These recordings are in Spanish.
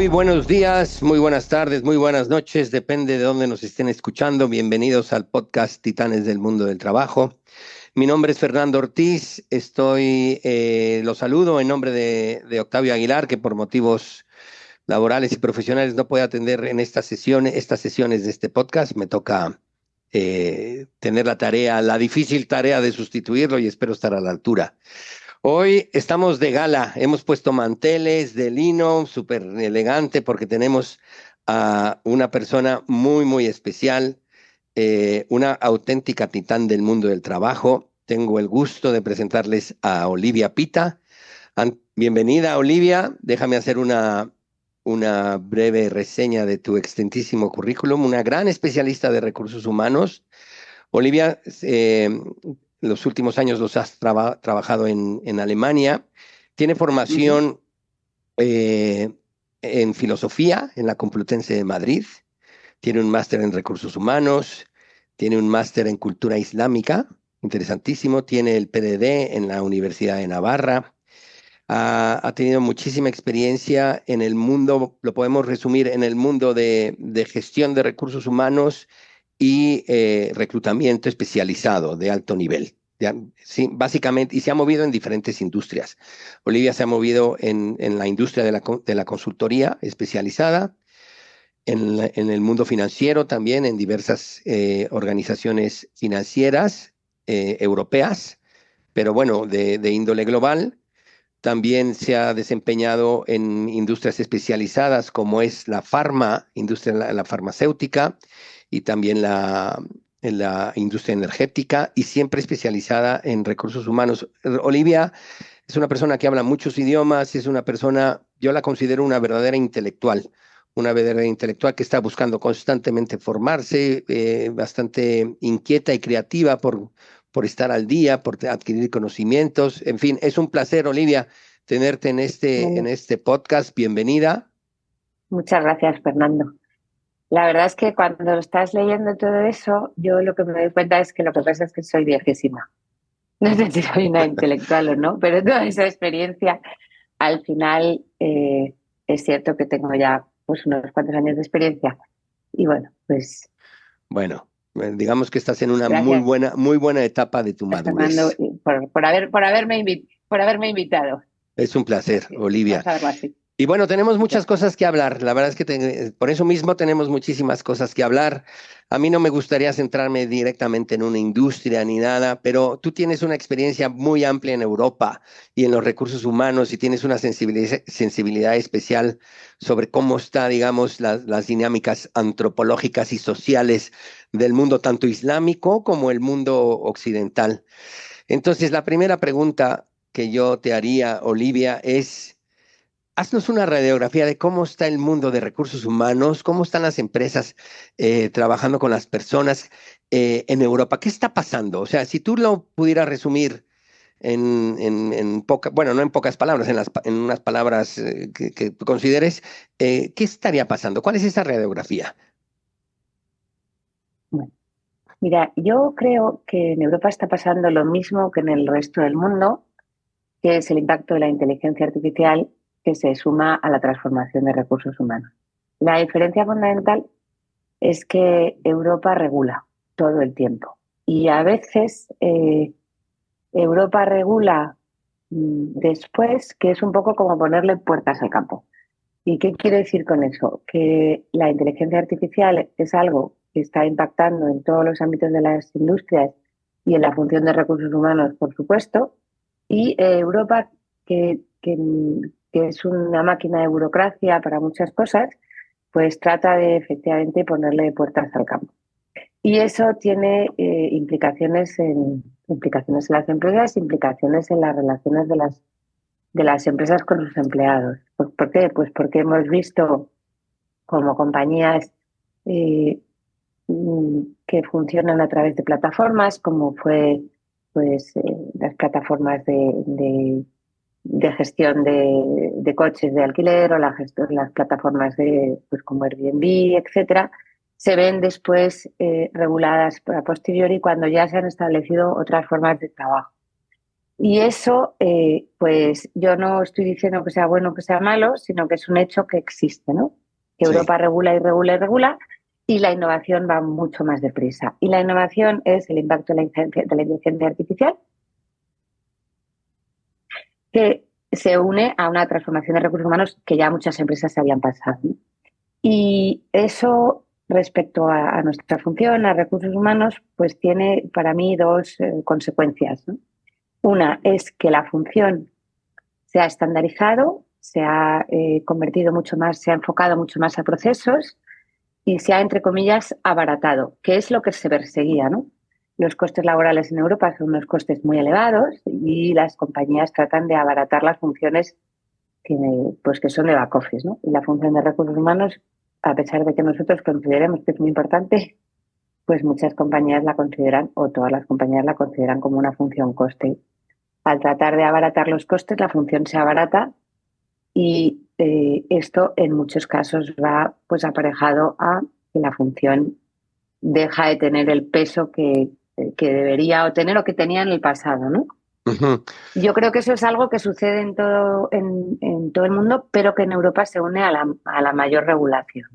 Muy buenos días, muy buenas tardes, muy buenas noches, depende de dónde nos estén escuchando. Bienvenidos al podcast Titanes del Mundo del Trabajo. Mi nombre es Fernando Ortiz, los saludo en nombre de Octavio Aguilar, que por motivos laborales y profesionales no puede atender en estas sesiones de este podcast. Me toca tener la difícil tarea de sustituirlo y espero estar a la altura. Hoy estamos de gala, hemos puesto manteles de lino, súper elegante, porque tenemos a una persona muy, muy especial, una auténtica titán del mundo del trabajo. Tengo el gusto de presentarles a Olivia Pita. Bienvenida, Olivia. Déjame hacer una breve reseña de tu extensísimo currículum. Una gran especialista de recursos humanos. Olivia, los últimos años los has trabajado en Alemania. Tiene Ujú. formación eh, en filosofía en la Complutense de Madrid. Tiene un máster en recursos humanos. Tiene un máster en cultura islámica, interesantísimo. Tiene el PDD en la Universidad de Navarra. Ha tenido muchísima experiencia en el mundo, lo podemos resumir en el mundo de gestión de recursos humanos y reclutamiento especializado de alto nivel. Ya, sí, básicamente, y se ha movido en diferentes industrias. Olivia se ha movido en la industria de la consultoría especializada, en el mundo financiero también, en diversas organizaciones financieras europeas, pero bueno, de índole global. También se ha desempeñado en industrias especializadas como es la farmacéutica y también en la industria energética y siempre especializada en recursos humanos. Olivia es una persona que habla muchos idiomas, es una persona, yo la considero una verdadera intelectual que está buscando constantemente formarse, bastante inquieta y creativa por estar al día, por adquirir conocimientos. En fin, es un placer, Olivia, tenerte en Bueno, este podcast. Bienvenida. muchas gracias, Fernando. La verdad es que cuando estás leyendo todo eso, yo lo que me doy cuenta es que lo que pasa es que soy viejísima. No sé si soy una intelectual o no, pero toda esa experiencia, al final, es cierto que tengo ya pues unos cuantos años de experiencia. Y bueno, pues Bueno, digamos que estás en una gracias, muy buena etapa de tu Fernando, madurez. por haberme invitado. Es un placer, Olivia. Vamos a verlo así. Y bueno, tenemos muchas Ya. cosas que hablar. La verdad es que por eso mismo tenemos muchísimas cosas que hablar. A mí no me gustaría centrarme directamente en una industria ni nada, pero tú tienes una experiencia muy amplia en Europa y en los recursos humanos y tienes una sensibilidad especial sobre cómo está, digamos, las dinámicas antropológicas y sociales del mundo, tanto islámico como el mundo occidental. Entonces, la primera pregunta que yo te haría, Olivia, es... Haznos una radiografía de cómo está el mundo de recursos humanos, cómo están las empresas trabajando con las personas en Europa. ¿Qué está pasando? O sea, si tú lo pudieras resumir bueno, no en pocas palabras, en unas palabras que tú consideres, ¿qué estaría pasando? ¿Cuál es esa radiografía? Bueno, mira, yo creo que en Europa está pasando lo mismo que en el resto del mundo, que es el impacto de la inteligencia artificial que se suma a la transformación de recursos humanos. La diferencia fundamental es que Europa regula todo el tiempo y a veces Europa regula después, que es un poco como ponerle puertas al campo. ¿Y qué quiero decir con eso? Que la inteligencia artificial es algo que está impactando en todos los ámbitos de las industrias y en la función de recursos humanos, por supuesto, y Europa, que es una máquina de burocracia para muchas cosas, pues trata de efectivamente ponerle puertas al campo. Y eso tiene implicaciones en las empresas, implicaciones en las relaciones de las empresas con sus empleados. ¿Por qué? Pues porque hemos visto como compañías eh, que funcionan a través de plataformas, como fue pues las plataformas de gestión de coches de alquiler o las plataformas de pues como Airbnb, etcétera, se ven después reguladas a posteriori cuando ya se han establecido otras formas de trabajo. Y eso, pues yo no estoy diciendo que sea bueno o que sea malo, sino que es un hecho que existe, ¿no? Que Sí. Europa regula y regula y regula y la innovación va mucho más deprisa. Y la innovación es el impacto de la inteligencia artificial que se une a una transformación de recursos humanos que ya muchas empresas se habían pasado, ¿no? Y eso respecto a nuestra función, a recursos humanos, pues tiene para mí dos consecuencias, ¿no? Una es que la función se ha estandarizado, se ha convertido mucho más, se ha enfocado mucho más a procesos y se ha, entre comillas, abaratado, que es lo que se perseguía, ¿no? Los costes laborales en Europa son unos costes muy elevados y las compañías tratan de abaratar las funciones que, pues que son de back office, ¿no? Y la función de recursos humanos, a pesar de que nosotros consideremos que es muy importante, pues muchas compañías la consideran, o todas las compañías la consideran como una función coste. Al tratar de abaratar los costes, la función se abarata y esto en muchos casos va pues aparejado a que la función deja de tener el peso que debería o tener o que tenía en el pasado, ¿no? Ujú. Yo creo que eso es algo que sucede en todo el mundo, pero que en Europa se une a la mayor regulación.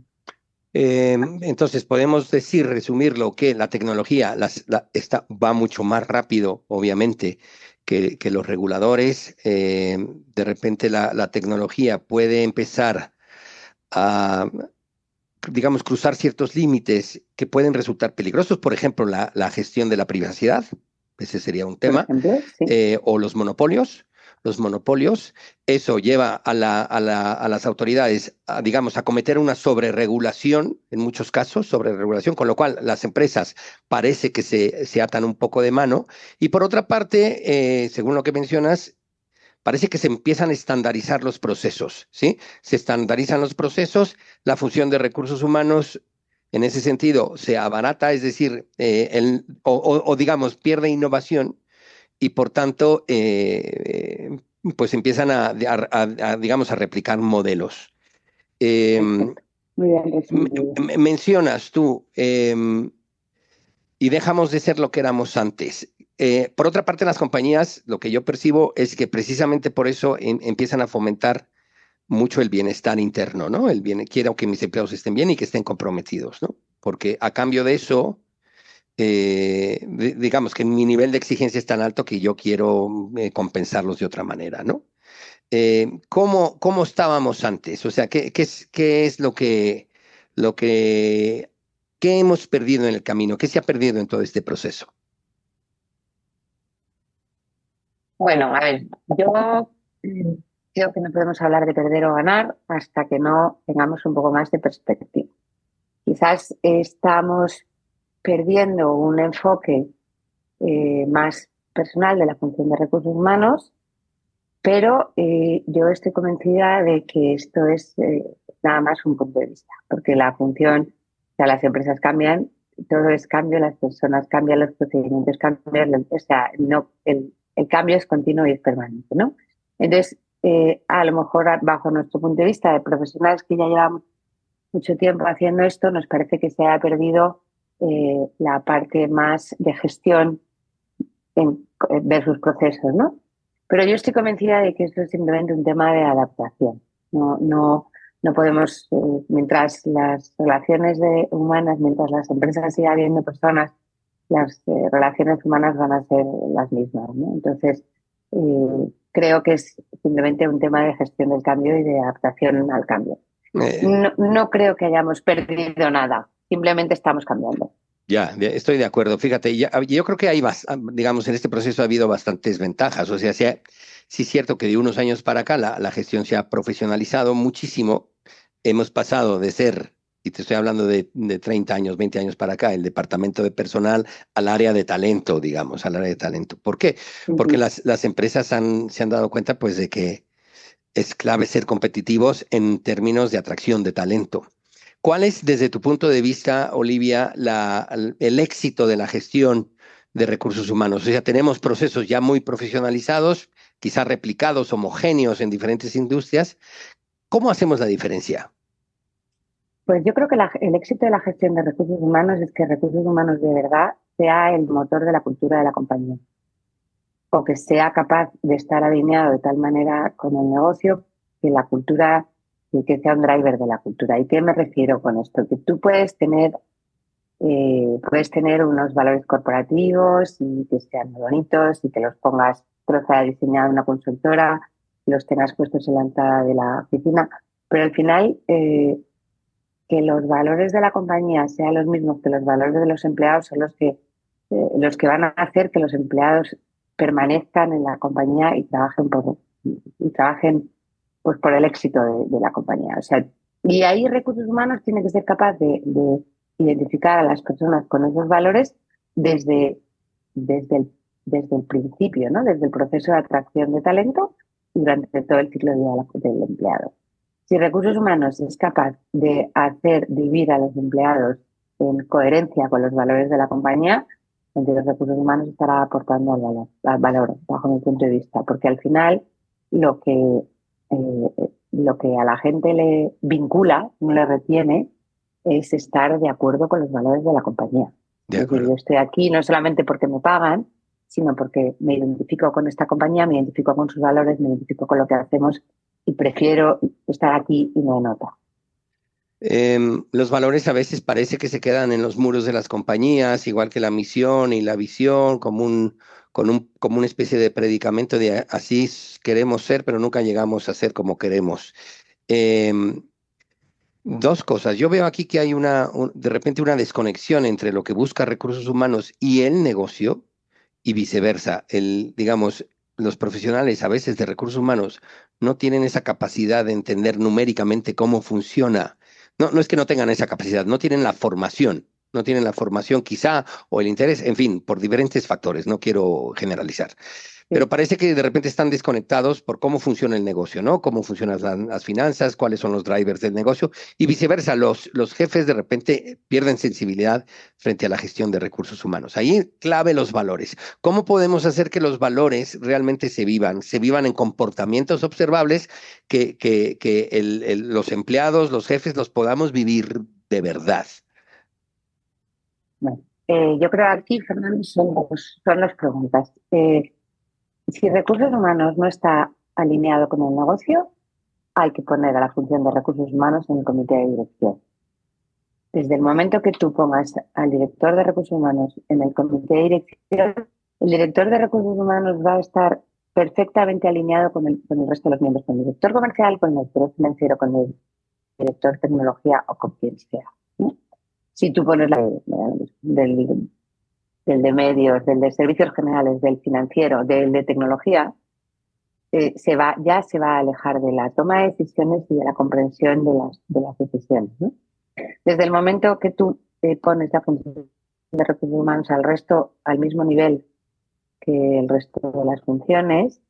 Entonces, podemos decir, resumirlo, que la tecnología va mucho más rápido, obviamente, que los reguladores. De repente la tecnología puede empezar a, digamos, cruzar ciertos límites que pueden resultar peligrosos. Por ejemplo, la gestión de la privacidad, ese sería un Por tema, ejemplo, sí. o los monopolios. Los monopolios, eso lleva a las autoridades, digamos, a cometer una sobreregulación, en muchos casos, sobreregulación, con lo cual las empresas parece que se atan un poco de mano. Y por otra parte, según lo que mencionas, parece que se empiezan a estandarizar los procesos, ¿sí? Se estandarizan los procesos, la función de recursos humanos en ese sentido se abarata, es decir, digamos, pierde innovación y por tanto, pues empiezan digamos, a replicar modelos. Eh, Perfecto. Muy bien resumido. mencionas tú, y dejamos de ser lo que éramos antes. Por otra parte, las compañías, lo que yo percibo es que precisamente por eso empiezan a fomentar mucho el bienestar interno, ¿no? Quiero que mis empleados estén bien y que estén comprometidos, ¿no? Porque a cambio de eso, digamos que mi nivel de exigencia es tan alto que yo quiero compensarlos de otra manera, ¿no? ¿Cómo estábamos antes? O sea, qué es lo que, qué hemos perdido en el camino? ¿Qué se ha perdido en todo este proceso? Bueno, a ver, yo creo que no podemos hablar de perder o ganar hasta que no tengamos un poco más de perspectiva. Quizás estamos perdiendo un enfoque más personal de la función de recursos humanos, pero yo estoy convencida de que esto es nada más un punto de vista, porque la función, o sea, las empresas cambian, todo es cambio, las personas cambian, los procedimientos cambian, o sea, no, el cambio es continuo y es permanente, ¿no? Entonces, a lo mejor bajo nuestro punto de vista de profesionales que ya llevamos mucho tiempo haciendo esto, nos parece que se ha perdido la parte más de gestión de sus procesos, ¿no? Pero yo estoy convencida de que esto es simplemente un tema de adaptación. No podemos, mientras las relaciones humanas, mientras las empresas sigan habiendo personas, las relaciones humanas van a ser las mismas, ¿no? Entonces, creo que es simplemente un tema de gestión del cambio y de adaptación al cambio. Eh, No creo que hayamos perdido nada, simplemente estamos cambiando. estoy de acuerdo. Fíjate, yo creo que digamos, en este proceso ha habido bastantes ventajas. O sea, sí es cierto que de unos años para acá la gestión se ha profesionalizado muchísimo. Hemos pasado de ser, y te estoy hablando de 30 años, 20 años para acá, el departamento de personal al área de talento, digamos, al área de talento. ¿Por qué? Uh Porque -huh. las empresas se han dado cuenta, pues, de que es clave ser competitivos en términos de atracción de talento. ¿Cuál es, desde tu punto de vista, Olivia, el éxito de la gestión de recursos humanos? O sea, tenemos procesos ya muy profesionalizados, quizás replicados, homogéneos en diferentes industrias. ¿Cómo hacemos la diferencia? Pues yo creo que el éxito de la gestión de recursos humanos es que recursos humanos de verdad sea el motor de la cultura de la compañía. o que sea capaz de estar alineado de tal manera con el negocio que la cultura, que sea un driver de la cultura. ¿Y qué me refiero con esto? Que tú puedes tener unos valores corporativos y que sean muy bonitos y que los pongas, los haya diseñado una consultora, los tengas puestos en la entrada de la oficina, pero al final que los valores de la compañía sean los mismos que los valores de los empleados son los que van a hacer que los empleados permanezcan en la compañía y trabajen pues por el éxito de la compañía. O sea, y ahí recursos humanos tiene que ser capaz de identificar a las personas con esos valores desde, desde desde el principio, ¿no? Desde el proceso de atracción de talento durante todo el ciclo de vida del empleado. Si recursos humanos es capaz de hacer vivir a los empleados en coherencia con los valores de la compañía, entonces recursos humanos estará aportando al valor, bajo mi punto de vista, porque al final lo que, lo que a la gente le vincula, no le retiene, es estar de acuerdo con los valores de la compañía. De Es decir, acuerdo. yo estoy aquí no solamente porque me pagan, sino porque me identifico con esta compañía, me identifico con sus valores, me identifico con lo que hacemos y prefiero estar aquí y no en otra. Los valores a veces parece que se quedan en los muros de las compañías, igual que la misión y la visión, como una especie de predicamento de queremos ser, pero nunca llegamos a ser como queremos. Em, Dos cosas. Yo veo aquí que hay de repente una desconexión entre lo que busca recursos humanos y el negocio y viceversa. Digamos, los profesionales a veces de recursos humanos no tienen esa capacidad de entender numéricamente cómo funciona. No, no es que no tengan esa capacidad, no tienen la formación. No tienen la formación quizá o el interés, en fin, por diferentes factores, no quiero generalizar. Pero Sí. parece que de repente están desconectados por cómo funciona el negocio, ¿no? Cómo funcionan las finanzas, cuáles son los drivers del negocio y viceversa. Los jefes de repente pierden sensibilidad frente a la gestión de recursos humanos. Ahí clave los valores. ¿Cómo podemos hacer que los valores realmente se vivan en comportamientos observables que los empleados, los jefes los podamos vivir de verdad? Bueno, yo creo que aquí, Fernando, son dos preguntas. Si recursos humanos no está alineado con el negocio, hay que poner a la función de recursos humanos en el comité de dirección. Desde el momento que tú pongas al director de recursos humanos en el comité de dirección, el director de recursos humanos va a estar perfectamente alineado con el resto de los miembros, con el director comercial, con el director financiero, con el director de tecnología o con quien sea, ¿no? Si tú pones del de medios, del de servicios generales, del financiero, del de tecnología, ya se va a alejar de la toma de decisiones y de la comprensión de las decisiones, ¿no? Desde el momento que tú pones la función de recursos humanos al resto al mismo nivel que el resto de las funciones,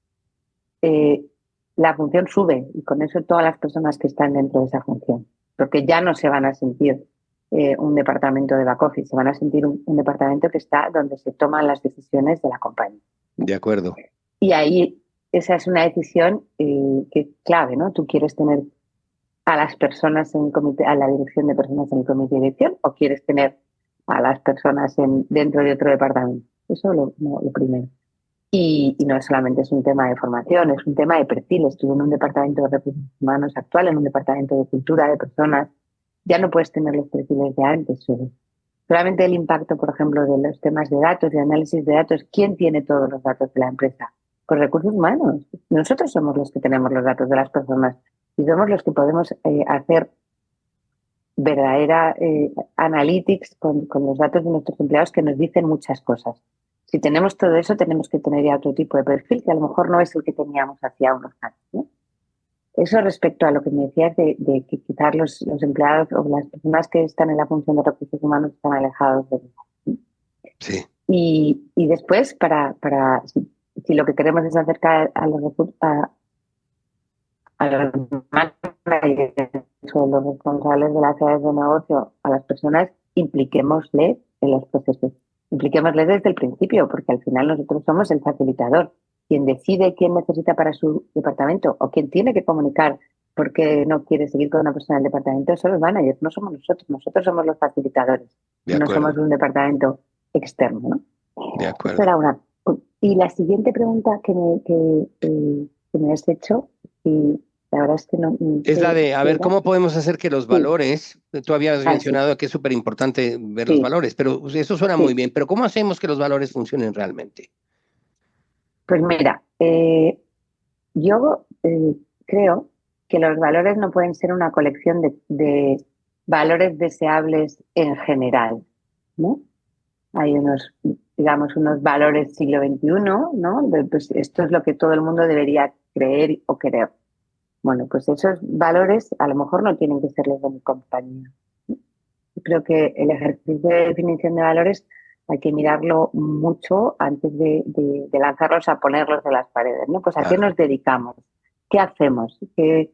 eh, la función sube y con eso todas las personas que están dentro de esa función, porque ya no se van a sentir un departamento de back office, se van a sentir un departamento que está donde se toman las decisiones de la compañía. De acuerdo. Y ahí esa es una decisión que es clave, ¿no? Tú quieres tener a las personas en el comité, a la dirección de personas en el comité de dirección o quieres tener a las personas dentro de otro departamento. Eso lo primero. Y no solamente es un tema de formación, es un tema de perfil. Estuve en un departamento de recursos humanos actual, en un departamento de cultura de personas. Ya no puedes tener los perfiles de antes. Solamente el impacto, por ejemplo, de los temas de datos, de análisis de datos. ¿Quién tiene todos los datos de la empresa? Pues recursos humanos. Nosotros somos los que tenemos los datos de las personas y somos los que podemos hacer verdadera analytics con los datos de nuestros empleados que nos dicen muchas cosas. Si tenemos todo eso, tenemos que tener ya otro tipo de perfil que a lo mejor no es el que teníamos hacía unos años, ¿no? Eso respecto a lo que me decías de que quizás los empleados o las personas que están en la función de recursos humanos están alejados de eso. Sí. Y después, si lo que queremos es acercar a los managers o los responsables de las áreas de negocio a las personas, impliquémosles en los procesos. Impliquémosles desde el principio, porque al final nosotros somos el facilitador. Quien decide quién necesita para su departamento o quien tiene que comunicar por qué no quiere seguir con una persona del departamento son los managers, no somos nosotros. Nosotros somos los facilitadores, De no somos acuerdo. un departamento externo, ¿no? De Esto acuerdo. era una. Y la siguiente pregunta que me has hecho, y la verdad es que no Es la sé de, a qué ver, era. ¿cómo podemos hacer que los Sí, valores, tú habías sí, mencionado que es súper importante ver los sí, valores, pero eso suena muy sí. bien, pero ¿cómo hacemos que los valores funcionen realmente? Pues mira, yo creo que los valores no pueden ser una colección de valores deseables en general, ¿no? Hay unos, digamos, unos valores siglo XXI, ¿no? Pues esto es lo que todo el mundo debería creer o querer. Bueno, pues esos valores a lo mejor no tienen que ser los de mi compañía. Yo creo que el ejercicio de definición de valores hay que mirarlo mucho antes de lanzarlos a ponerlos de las paredes, ¿no? Pues a qué Claro, nos dedicamos, qué hacemos, qué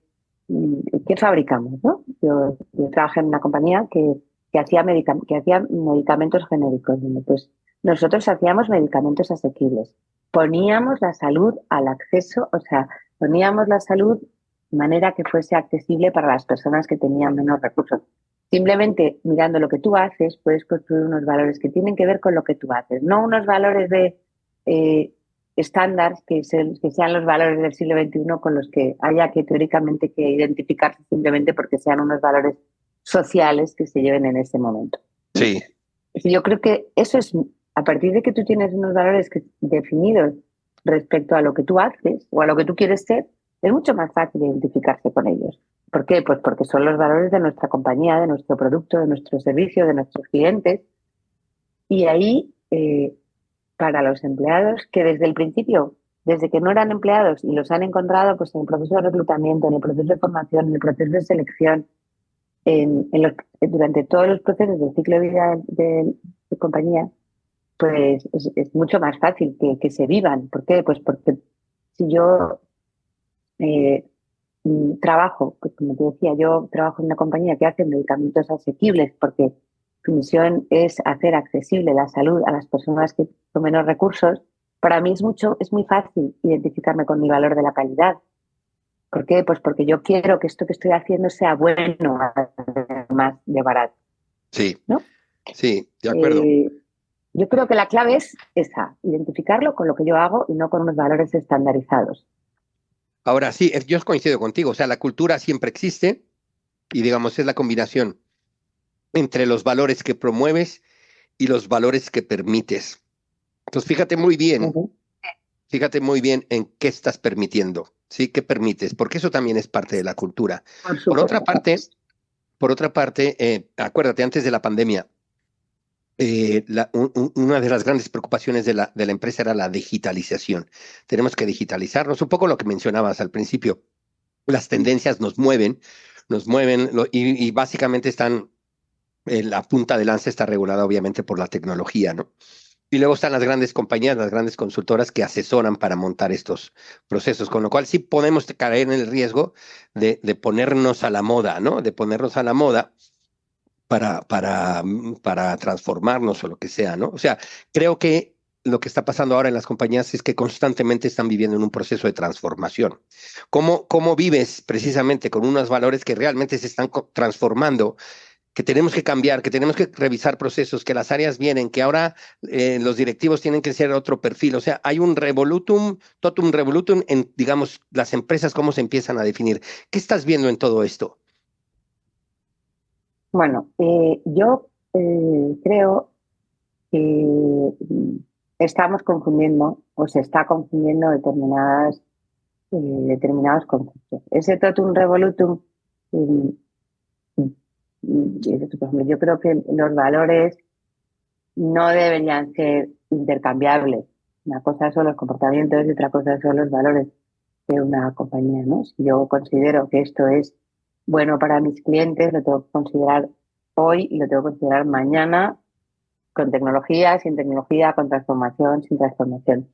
fabricamos, ¿no? Yo trabajé en una compañía que hacía medicamentos genéricos. Bueno, pues nosotros hacíamos medicamentos asequibles. Poníamos la salud al acceso, o sea, poníamos la salud de manera que fuese accesible para las personas que tenían menos recursos. Simplemente mirando lo que tú haces, puedes construir unos valores que tienen que ver con lo que tú haces, no unos valores de eh, estándar que sean los valores del siglo XXI con los que haya que teóricamente que identificarse simplemente porque sean unos valores sociales que se lleven en ese momento. sí, Yo creo que eso es, a partir de que tú tienes unos valores definidos respecto a lo que tú haces o a lo que tú quieres ser, es mucho más fácil identificarse con ellos. ¿Por qué? Pues porque son los valores de nuestra compañía, de nuestro producto, de nuestro servicio, de nuestros clientes. Y ahí, para los empleados que desde el principio, desde que no eran empleados y los han encontrado pues, en el proceso de reclutamiento, en el proceso de formación, en el proceso de selección, durante todos los procesos del ciclo de vida de compañía, pues es mucho más fácil que se vivan. ¿Por qué? Pues porque si yo eh, trabajo, pues como te decía, yo trabajo en una compañía que hace medicamentos asequibles porque su misión es hacer accesible la salud a las personas que con menos recursos. Para mí es muy fácil identificarme con mi valor de la calidad. ¿Por qué? Pues porque yo quiero que esto que estoy haciendo sea bueno, además de barato, sí, ¿no? sí, de acuerdo. Eh, yo creo que la clave es esa, identificarlo con lo que yo hago y no con unos valores estandarizados. Ahora sí, yo coincido contigo, o sea, la cultura siempre existe y digamos es la combinación entre los valores que promueves y los valores que permites. Entonces, Ujú. fíjate muy bien en qué estás permitiendo, ¿sí? ¿Qué permites? Porque eso también es parte de la cultura. Por Por otra supuesto. parte, acuérdate, antes de la pandemia, una de las grandes preocupaciones de la empresa era la digitalización. Tenemos que digitalizarnos, un poco lo que mencionabas al principio. Las tendencias nos mueven y básicamente están, la punta de lanza está regulada obviamente por la tecnología, ¿no? Y luego están las grandes compañías, las grandes consultoras que asesoran para montar estos procesos, con lo cual sí podemos caer en el riesgo de ponernos a la moda, ¿no? De ponernos a la moda para transformarnos o lo que sea, ¿no? O sea, creo que lo que está pasando ahora en las compañías es que constantemente están viviendo en un proceso de transformación. ¿Cómo vives precisamente con unos valores que realmente se están transformando, que tenemos que cambiar, que tenemos que revisar procesos, que las áreas vienen, que ahora los directivos tienen que ser otro perfil? O sea, hay un revolutum, totum revolutum en, digamos, las empresas, cómo se empiezan a definir. ¿Qué estás viendo en todo esto? Bueno, yo creo que estamos confundiendo o se está confundiendo determinados conceptos. Ese totum revolutum, mm, por ejemplo, yo creo que los valores no deberían ser intercambiables. Una cosa son los comportamientos y otra cosa son los valores de una compañía, ¿no? Si yo considero que esto es bueno para mis clientes, lo tengo que considerar hoy y lo tengo que considerar mañana, con tecnología, sin tecnología, con transformación, sin transformación.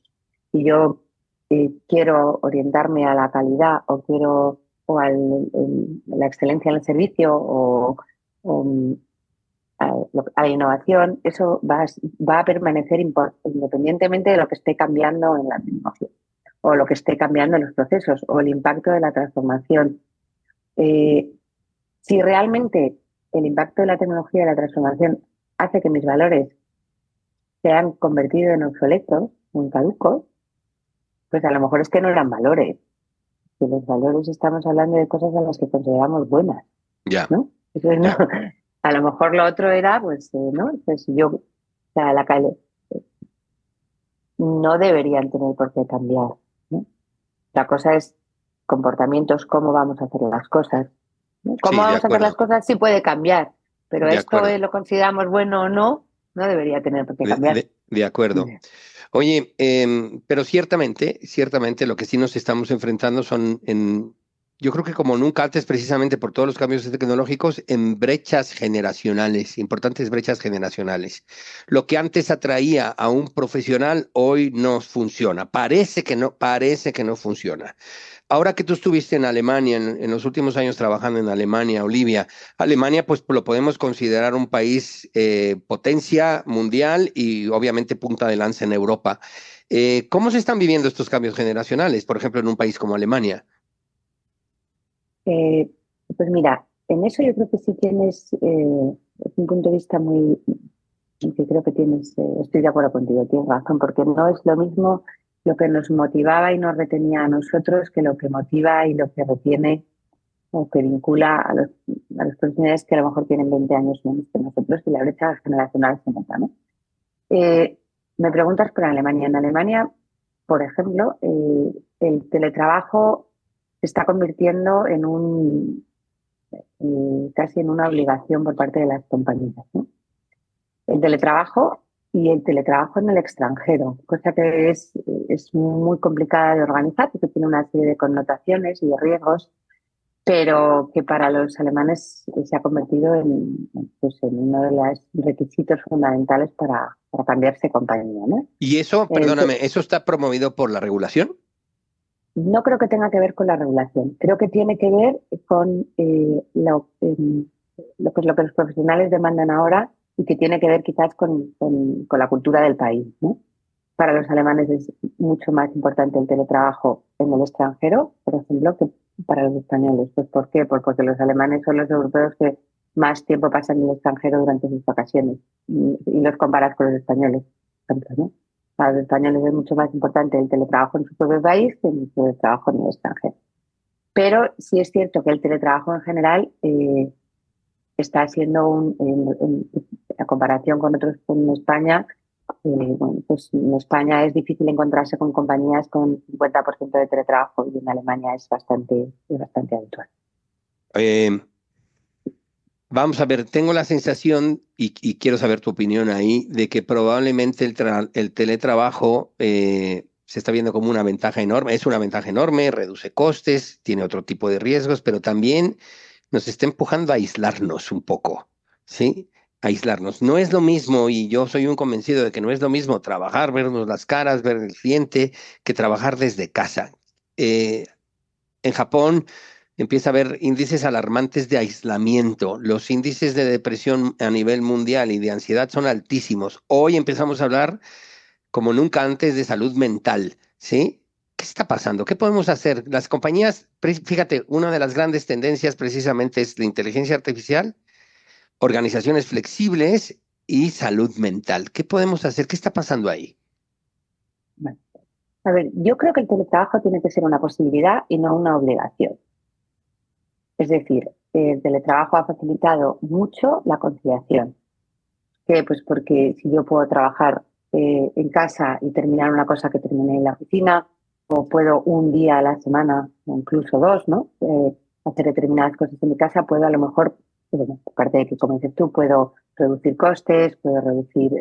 Si yo quiero orientarme a la calidad o quiero o a la excelencia en el servicio o a la innovación, eso va a permanecer independientemente de lo que esté cambiando en la tecnología o lo que esté cambiando en los procesos o el impacto de la transformación. Eh, si realmente el impacto de la tecnología y la transformación hace que mis valores se han convertido en obsoletos, muy caducos, pues a lo mejor es que no eran valores, que los valores estamos hablando de cosas a las que consideramos buenas, Ya, ¿no? Entonces, no, ya, a lo mejor lo otro era, pues, ¿no? Pues yo, o sea, la calle, no deberían tener por qué cambiar, ¿no? La cosa es comportamientos, cómo vamos a hacer las cosas, ¿no? Cómo sí, de vamos a hacer las acuerdo, cosas sí puede cambiar, pero de esto acuerdo, lo consideramos bueno o no, no debería tener por qué cambiar. de acuerdo. Oye, pero ciertamente lo que sí nos estamos enfrentando son yo creo que como nunca antes, precisamente por todos los cambios tecnológicos, en brechas generacionales, importantes brechas generacionales. Lo que antes atraía a un profesional hoy no funciona. Parece que no funciona. Ahora que tú estuviste en Alemania, en los últimos años trabajando en Alemania, Olivia, Alemania pues lo podemos considerar un país potencia mundial y obviamente punta de lanza en Europa. ¿Cómo se están viviendo estos cambios generacionales, por ejemplo, en un país como Alemania? Eh, pues mira, en eso yo creo que sí tienes un punto de vista muy, que creo que tienes, estoy de acuerdo contigo, tienes razón, porque no es lo mismo lo que nos motivaba y nos retenía a nosotros que lo que motiva y lo que retiene o que vincula a los profesionales que a lo mejor tienen 20 años menos que nosotros y la brecha generacional se nota, ¿no? Eh, Me preguntas por Alemania. En Alemania, por ejemplo, el teletrabajo se está convirtiendo en casi en una obligación por parte de las compañías, ¿no? El teletrabajo y el teletrabajo en el extranjero, cosa que es muy complicada de organizar porque tiene una serie de connotaciones y de riesgos, pero que para los alemanes se ha convertido pues en uno de los requisitos fundamentales para cambiarse de compañía, ¿no? Y eso, El te- perdóname, ¿eso está promovido por la regulación? no creo que tenga que ver con la regulación, creo que tiene que ver con lo que los profesionales demandan ahora y que tiene que ver quizás con la cultura del país, ¿no? Para los alemanes es mucho más importante el teletrabajo en el extranjero, por ejemplo, que para los españoles. Pues ¿por qué? Pues porque los alemanes son los europeos que más tiempo pasan en el extranjero durante sus vacaciones y los comparas con los españoles, por ejemplo, ¿no? Para los españoles es mucho más importante el teletrabajo en su propio país que el teletrabajo en el extranjero. Pero sí es cierto que el teletrabajo en general está siendo a comparación con otros en España, bueno, pues en España es difícil encontrarse con compañías con 50% de teletrabajo y en Alemania es bastante habitual. Eh, Vamos a ver, tengo la sensación, y quiero saber tu opinión ahí, de que probablemente el teletrabajo se está viendo como una ventaja enorme. Es una ventaja enorme, reduce costes, tiene otro tipo de riesgos, pero también nos está empujando a aislarnos un poco, ¿sí? Aislarnos. No es lo mismo, y yo soy un convencido de que no es lo mismo trabajar, vernos las caras, ver el cliente, que trabajar desde casa. Eh, en Japón empieza a haber índices alarmantes de aislamiento. Los índices de depresión a nivel mundial y de ansiedad son altísimos. Hoy empezamos a hablar como nunca antes de salud mental, ¿sí? ¿Qué está pasando? ¿Qué podemos hacer? Las compañías, fíjate, una de las grandes tendencias precisamente es la inteligencia artificial, organizaciones flexibles y salud mental. ¿Qué podemos hacer? ¿Qué está pasando ahí? Bueno, a ver, yo creo que el teletrabajo tiene que ser una posibilidad y no una obligación. Es decir, el teletrabajo ha facilitado mucho la conciliación. ¿Qué? Pues porque si yo puedo trabajar en casa y terminar una cosa que terminé en la oficina, o puedo un día a la semana, o incluso dos, ¿no? Hacer determinadas cosas en mi casa, puedo a lo mejor, bueno, aparte de que, como dices tú, puedo reducir costes, puedo reducir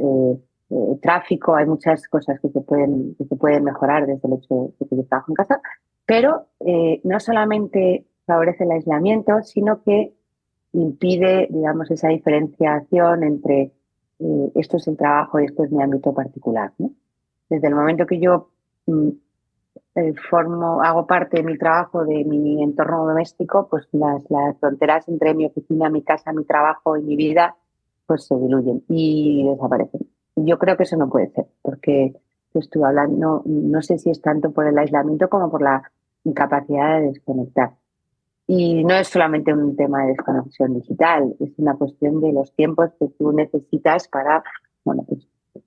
tráfico, hay muchas cosas que se pueden mejorar desde el hecho de que yo trabajo en casa, pero no solamente favorece el aislamiento, sino que impide, digamos, esa diferenciación entre esto es el trabajo y esto es mi ámbito particular, ¿no? Desde el momento que yo mm, hago parte de mi trabajo, de mi entorno doméstico, pues las fronteras entre mi oficina, mi casa, mi trabajo y mi vida, pues se diluyen y desaparecen. Yo creo que eso no puede ser, porque estuve hablando, no sé si es tanto por el aislamiento como por la incapacidad de desconectar. Y no es solamente un tema de desconexión digital, es una cuestión de los tiempos que tú necesitas para, bueno,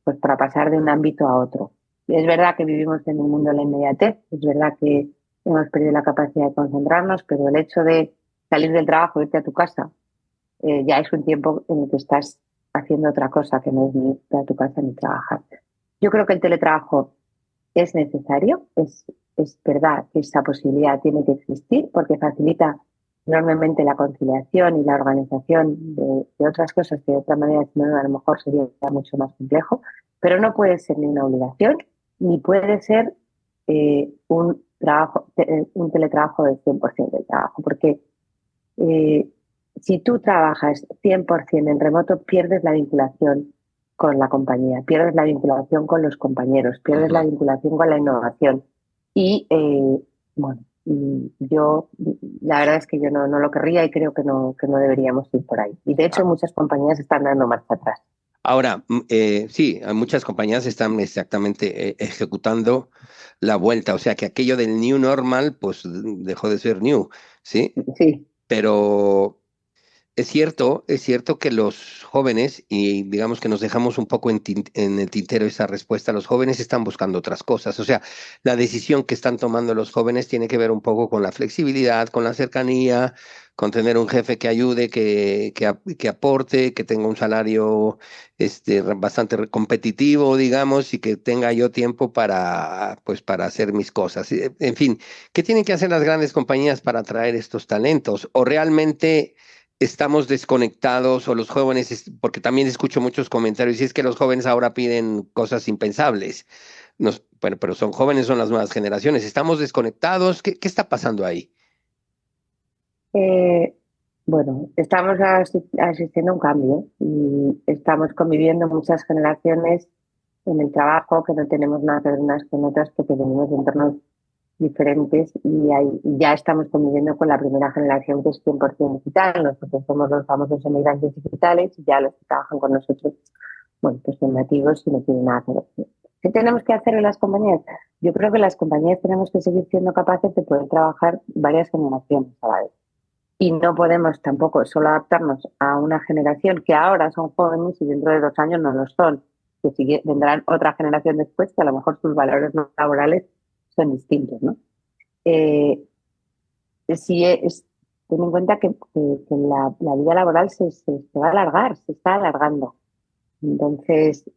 pues para pasar de un ámbito a otro. Es verdad que vivimos en un mundo de la inmediatez, es verdad que hemos perdido la capacidad de concentrarnos, pero el hecho de salir del trabajo, irte a tu casa, ya es un tiempo en el que estás haciendo otra cosa que no es ni irte a tu casa ni trabajar. Yo creo que el teletrabajo es necesario, es verdad que esa posibilidad tiene que existir porque facilita enormemente la conciliación y la organización de otras cosas que de otra manera si no, a lo mejor sería mucho más complejo, pero no puede ser ni una obligación ni puede ser un teletrabajo del 100% del trabajo, porque eh, si tú trabajas 100% en remoto, pierdes la vinculación con la compañía, pierdes la vinculación con los compañeros, pierdes la Ujú. vinculación con la innovación. Y bueno, yo la verdad es que yo no lo querría y creo que no deberíamos ir por ahí. Y de hecho muchas compañías están dando marcha atrás. Ahora, sí, hay muchas compañías están exactamente ejecutando la vuelta, o sea que aquello del new normal, pues dejó de ser new, ¿sí? Sí, Pero es cierto que los jóvenes, y digamos que nos dejamos un poco en el tintero esa respuesta, los jóvenes están buscando otras cosas. O sea, la decisión que están tomando los jóvenes tiene que ver un poco con la flexibilidad, con la cercanía, con tener un jefe que ayude, que aporte, que tenga un salario bastante competitivo, digamos, y que tenga yo tiempo para, pues, para hacer mis cosas. En fin, ¿qué tienen que hacer las grandes compañías para atraer estos talentos? ¿O realmente estamos desconectados o los jóvenes, porque también escucho muchos comentarios, y es que los jóvenes ahora piden cosas impensables? Bueno, pero son jóvenes, son las nuevas generaciones. ¿Estamos desconectados? ¿Qué está pasando ahí? eh, bueno, estamos asistiendo a un cambio y estamos conviviendo muchas generaciones en el trabajo que no tenemos nada que ver unas con otras porque venimos de entornos diferentes y ya estamos conviviendo con la primera generación que es 100% digital. Nosotros somos los famosos emigrantes digitales y ya los que trabajan con nosotros, bueno, pues son nativos y no tienen nada que ver. ¿Qué tenemos que hacer en las compañías? Yo creo que las compañías tenemos que seguir siendo capaces de poder trabajar varias generaciones a la vez. Y no podemos tampoco solo adaptarnos a una generación que ahora son jóvenes y dentro de 2 años no lo son, que vendrán otra generación después que a lo mejor sus valores laborales son distintos, ¿no? Eh, si es, ten en cuenta que la vida laboral se va a alargar, se está alargando. Entonces,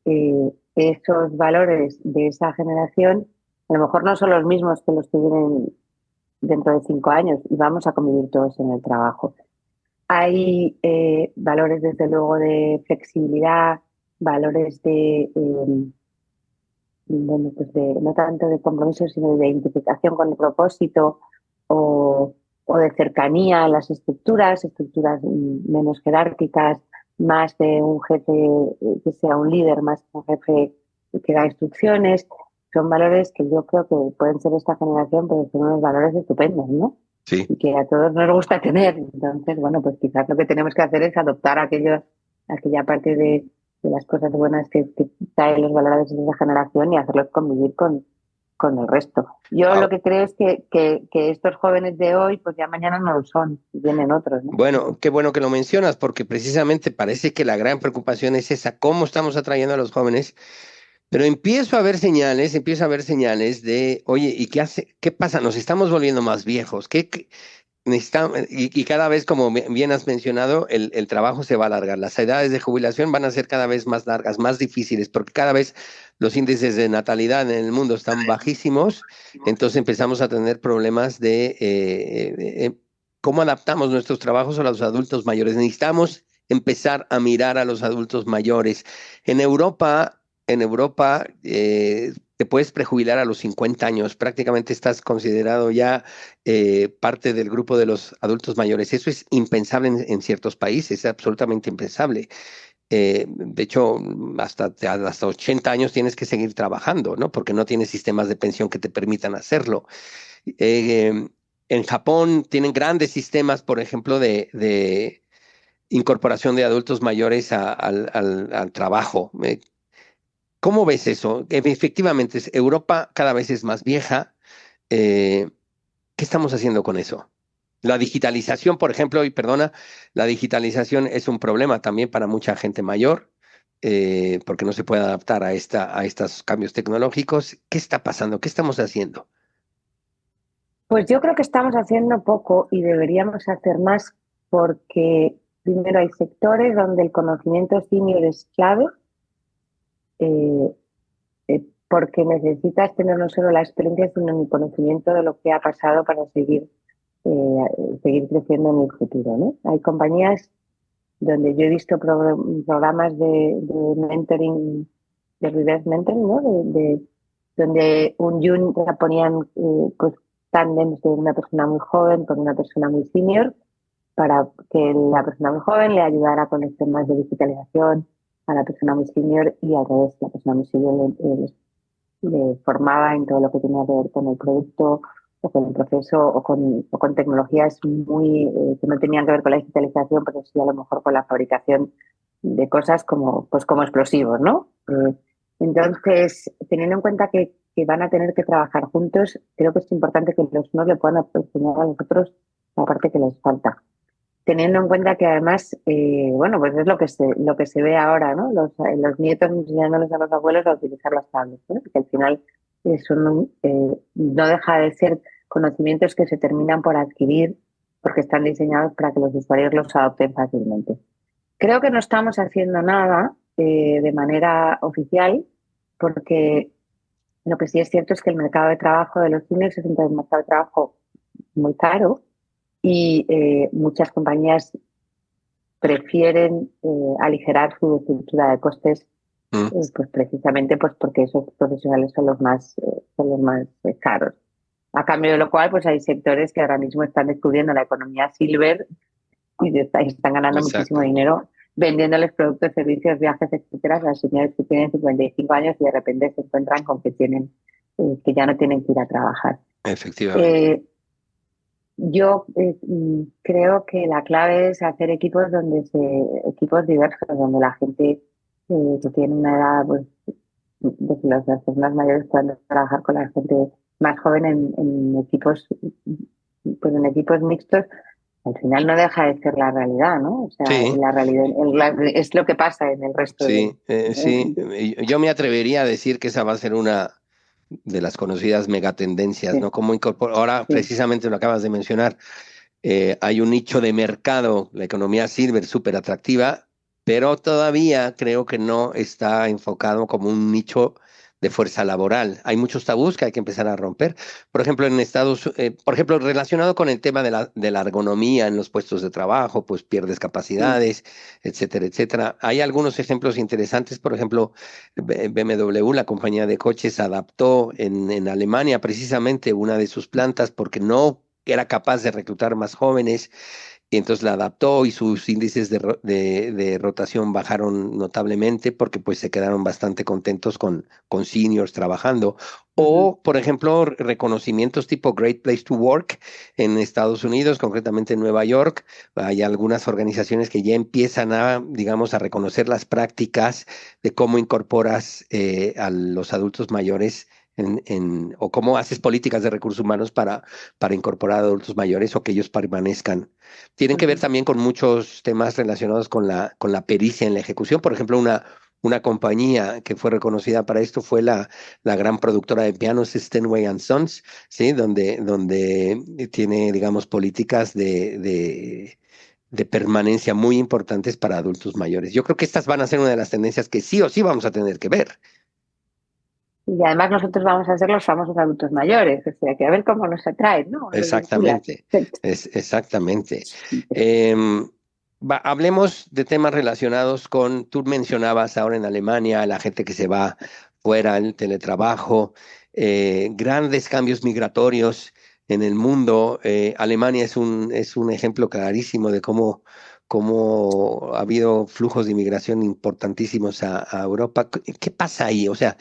esos valores de esa generación a lo mejor no son los mismos que los que vienen dentro de 5 años y vamos a convivir todos en el trabajo. Hay valores, desde luego, de flexibilidad, valores bueno, pues no tanto de compromiso, sino de identificación con el propósito o, o de cercanía a las estructuras menos jerárquicas, más de un jefe que sea un líder, más que un jefe que da instrucciones. Son valores que yo creo que pueden ser esta generación, pero son unos valores estupendos, ¿no? Sí. Y que a todos nos gusta tener. Entonces, bueno, pues quizás lo que tenemos que hacer es adoptar aquella parte de las cosas buenas que traen los valores de esa generación y hacerlos convivir con el resto. Yo Ah, lo que creo es que estos jóvenes de hoy, pues ya mañana no lo son, vienen otros, ¿no? bueno, qué bueno que lo mencionas, porque precisamente parece que la gran preocupación es esa, cómo estamos atrayendo a los jóvenes. Pero empiezo a ver señales de, oye, ¿y qué hace? ¿Qué pasa? Nos estamos volviendo más viejos. ¿Qué necesitamos? Y cada vez, como bien has mencionado, el trabajo se va a alargar. Las edades de jubilación van a ser cada vez más largas, más difíciles, porque cada vez los índices de natalidad en el mundo están bajísimos. Entonces empezamos a tener problemas de cómo adaptamos nuestros trabajos a los adultos mayores. Necesitamos empezar a mirar a los adultos mayores. En Europa te puedes prejubilar a los 50 años, prácticamente estás considerado ya parte del grupo de los adultos mayores. Eso es impensable en ciertos países, es absolutamente impensable. De hecho, hasta 80 años tienes que seguir trabajando, ¿no? Porque no tienes sistemas de pensión que te permitan hacerlo. Eh, en Japón tienen grandes sistemas, por ejemplo, de incorporación de adultos mayores al trabajo. ¿Cómo ves eso? Efectivamente, Europa cada vez es más vieja. Eh, ¿Qué estamos haciendo con eso? La digitalización, por ejemplo, y perdona, la digitalización es un problema también para mucha gente mayor. porque no se puede adaptar a estos cambios tecnológicos. ¿Qué está pasando? ¿Qué estamos haciendo? Pues yo creo que estamos haciendo poco y deberíamos hacer más porque primero hay sectores donde el conocimiento senior es clave, eh, porque necesitas tener no solo la experiencia, sino el conocimiento de lo que ha pasado para seguir creciendo en el futuro, ¿no? Hay compañías donde yo he visto programas de mentoring, de reverse mentoring, ¿no? Donde un junior ponían pues tándems de una persona muy joven con una persona muy senior para que la persona muy joven le ayudara con los temas de digitalización a la persona muy senior y al revés, la persona muy senior le formaba en todo lo que tenía que ver con el producto o con el proceso o con tecnologías que no tenían que ver con la digitalización, pero sí a lo mejor con la fabricación de cosas como explosivos, ¿no? Entonces, teniendo en cuenta que van a tener que trabajar juntos, creo que es importante que los unos le puedan enseñar a los otros la parte que les falta. Teniendo en cuenta que además, bueno, pues es lo que se ve ahora, ¿no? Los nietos enseñándoles a los abuelos a utilizar las tablets, ¿no? Que al final no deja de ser conocimientos que se terminan por adquirir porque están diseñados para que los usuarios los adopten fácilmente. Creo que no estamos haciendo nada de manera oficial porque lo que sí es cierto es que el mercado de trabajo de los seniors es un mercado de trabajo muy caro y muchas compañías prefieren aligerar su estructura de costes, Mm. pues precisamente pues porque esos profesionales son los más caros. A cambio de lo cual, pues hay sectores que ahora mismo están descubriendo la economía silver y están ganando muchísimo Exacto, dinero vendiéndoles productos, servicios, viajes, etcétera, a los señores que tienen 55 años y de repente se encuentran con que ya no tienen que ir a trabajar. efectivamente. Eh, yo creo que la clave es hacer equipos diversos, donde la gente que tiene una edad, pues, las personas mayores puedan trabajar con la gente más joven en equipos mixtos. Al final no deja de ser la realidad, ¿no? O sea, Sí, la realidad es lo que pasa en el resto de. sí, sí. Yo me atrevería a decir que esa va a ser una de las conocidas megatendencias, ¿no? Sí, Cómo incorporar, ahora sí. precisamente lo acabas de mencionar, hay un nicho de mercado, la economía silver, súper atractiva, pero todavía creo que no está enfocado como un nicho de fuerza laboral. Hay muchos tabús que hay que empezar a romper. Por ejemplo, por ejemplo, relacionado con el tema de la ergonomía en los puestos de trabajo, pues pierdes Mm. capacidades, etcétera, etcétera. Hay algunos ejemplos interesantes. Por ejemplo, BMW, la compañía de coches, adaptó en Alemania precisamente una de sus plantas porque no era capaz de reclutar más jóvenes y entonces la adaptó y sus índices de rotación bajaron notablemente porque pues se quedaron bastante contentos con seniors trabajando. Ujú. O, por ejemplo, reconocimientos tipo Great Place to Work en Estados Unidos, concretamente en Nueva York. Hay algunas organizaciones que ya empiezan a, digamos, a reconocer las prácticas de cómo incorporas a los adultos mayores o cómo haces políticas de recursos humanos para incorporar a adultos mayores o que ellos permanezcan. Tienen que ver Ujú. también con muchos temas relacionados con la pericia en la ejecución. Por ejemplo, una compañía que fue reconocida para esto fue la gran productora de pianos Steinway and Sons, ¿sí? Donde tiene, digamos, políticas de permanencia muy importantes para adultos mayores. Yo creo que estas van a ser una de las tendencias que sí o sí vamos a tener que ver. Y además nosotros vamos a ser los famosos adultos mayores, o sea, que a ver cómo nos atraen, ¿no? Nos vinculan. Exactamente, exactamente. Em, Hablemos de temas relacionados tú mencionabas ahora en Alemania, la gente que se va fuera, el teletrabajo, grandes cambios migratorios en el mundo. Alemania es un ejemplo clarísimo de cómo ha habido flujos de inmigración importantísimos a Europa. ¿Qué pasa ahí? O sea,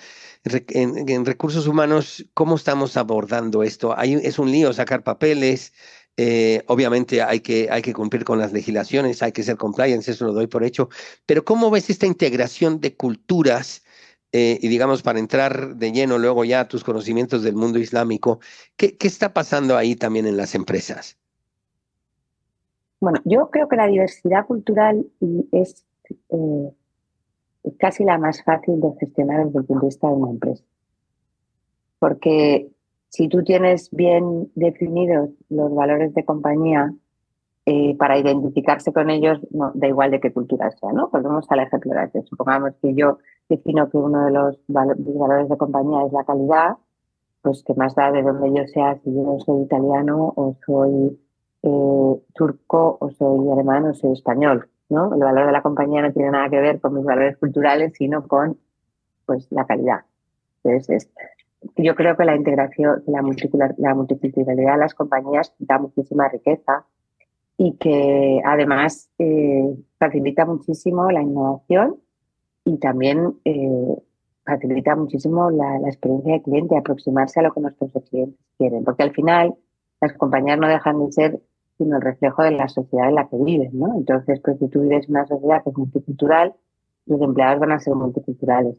en recursos humanos, ¿cómo estamos abordando esto? Es un lío sacar papeles. Obviamente hay que cumplir con las legislaciones, hay que ser compliance, eso lo doy por hecho. Pero ¿cómo ves esta integración de culturas? Y digamos, para entrar de lleno luego ya a tus conocimientos del mundo islámico, ¿qué está pasando ahí también en las empresas? Bueno, yo creo que la diversidad cultural es, eh, es casi la más fácil de gestionar desde el punto de vista de una empresa. Porque si tú tienes bien definidos los valores de compañía, para identificarse con ellos, no, da igual de qué cultura sea, ¿no? Volvemos al ejemplo de antes. Supongamos que yo defino que uno de los mis valores de compañía es la calidad, pues que más da de donde yo sea, si yo soy italiano o soy turco o soy alemán o soy español, ¿no? El valor de la compañía no tiene nada que ver con mis valores culturales, sino con, pues, la calidad. Entonces, yo creo que la integración, la multiculturalidad de las compañías da muchísima riqueza y que además facilita muchísimo la innovación y también facilita muchísimo la experiencia de cliente, aproximarse a lo que nuestros clientes quieren, porque al final las compañías no dejan de ser sino el reflejo de la sociedad en la que viven, ¿no? Entonces, pues si tú vives en una sociedad que es multicultural, los empleados van a ser multiculturales.